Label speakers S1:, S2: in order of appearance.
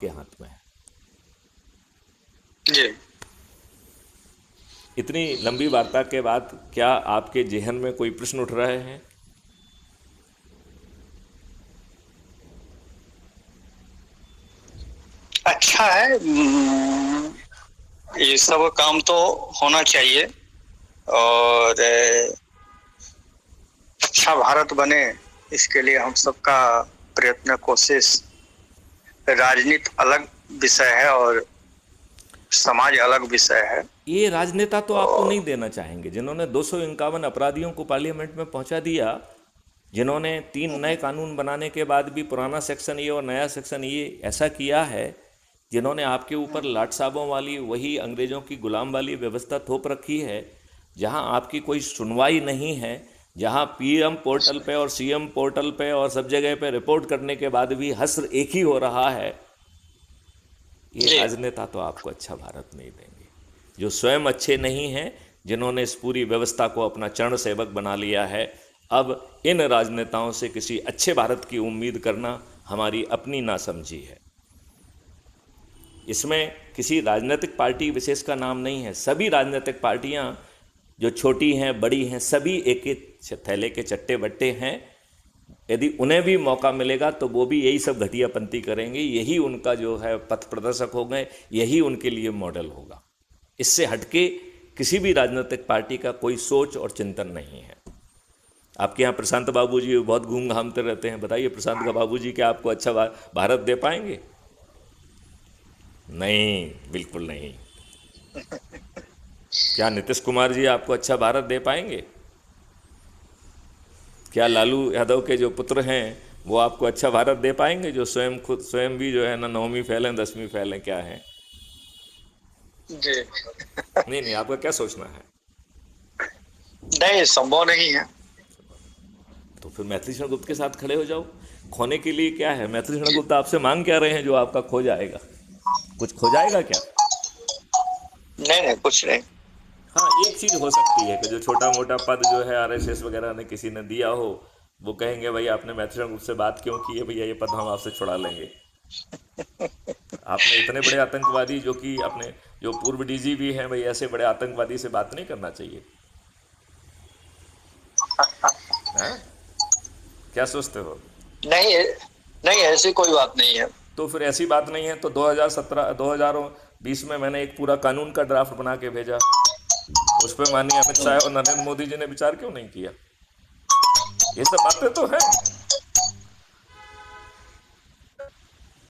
S1: के हाथ में है।
S2: जी।
S1: इतनी लंबी वार्ता के बाद क्या आपके जेहन में कोई प्रश्न उठ रहे हैं?
S2: अच्छा है। ये सब काम तो होना चाहिए, और अच्छा भारत बने, इसके लिए हम सबका प्रयत्न कोशिश। राजनीति अलग विषय है और समाज अलग विषय है।
S1: ये राजनेता तो आपको
S2: और
S1: नहीं देना चाहेंगे जिन्होंने 251 अपराधियों को पार्लियामेंट में पहुंचा दिया, जिन्होंने 3 नए कानून बनाने के बाद भी पुराना सेक्शन ये और नया सेक्शन ये ऐसा किया है, जिन्होंने आपके ऊपर लाट साहबों वाली वही अंग्रेज़ों की गुलाम वाली व्यवस्था थोप रखी है, जहां आपकी कोई सुनवाई नहीं है, जहां पीएम पोर्टल पे और सीएम पोर्टल पे और सब जगह पे रिपोर्ट करने के बाद भी हश्र एक ही हो रहा है। ये
S2: जी।
S1: राजनेता तो आपको अच्छा भारत नहीं देंगे, जो स्वयं अच्छे नहीं हैं, जिन्होंने इस पूरी व्यवस्था को अपना चरण सेवक बना लिया है। अब इन राजनेताओं से किसी अच्छे भारत की उम्मीद करना हमारी अपनी नासमझी है। इसमें किसी राजनीतिक पार्टी विशेष का नाम नहीं है। सभी राजनीतिक पार्टियां जो छोटी हैं बड़ी हैं, सभी एक एक थैले के चट्टे बट्टे हैं। यदि उन्हें भी मौका मिलेगा तो वो भी यही सब घटियापंती करेंगे, यही उनका जो है पथ प्रदर्शक हो गए, यही उनके लिए मॉडल होगा। इससे हटके किसी भी राजनीतिक पार्टी का कोई सोच और चिंतन नहीं है। आपके यहाँ प्रशांत बाबू जी बहुत घूम घामते रहते हैं, बताइए प्रशांत का बाबू जी क्या आपको अच्छा भारत दे पाएंगे? नहीं, बिल्कुल नहीं। क्या नीतीश कुमार जी आपको अच्छा भारत दे पाएंगे? क्या लालू यादव के जो पुत्र हैं वो आपको अच्छा भारत दे पाएंगे, जो स्वयं भी जो है ना 9वीं फेल हैं 10वीं फेल हैं, क्या है?
S2: जी।
S1: नहीं नहीं, आपका क्या सोचना है?
S2: नहीं, संभव नहीं है।
S1: तो फिर मैथिली शरण गुप्त के साथ खड़े हो जाओ। खोने के लिए क्या है? मैथिली शरण गुप्त आपसे मांग क्या रहे हैं जो आपका खो जाएगा? कुछ खो जाएगा क्या?
S2: नहीं नहीं, कुछ नहीं।
S1: हाँ, एक चीज़ हो सकती है कि जो छोटा मोटा पद जो है आरएसएस वगैरह ने किसी ने दिया हो, वो कहेंगे भाई आपने मैथिली शरण गुप्त से बात क्यों की है, भैया ये पद हम आपसे छुड़ा लेंगे। आपने इतने बड़े आतंकवादी जो कि अपने जो पूर्व डीजी भी हैं, भाई ऐसे बड़े आतंकवादी से बात नहीं करना चाहिए। हाँ, क्या सोचते हो?
S2: नहीं, नहीं ऐसी कोई बात नहीं है।
S1: तो फिर ऐसी बात नहीं है तो 2017 2020 में मैंने एक पूरा कानून का ड्राफ्ट बना के भेजा, उस पर माननीय अमित शाह और नरेंद्र मोदी जी ने विचार क्यों नहीं किया? ये सब बातें तो हैं।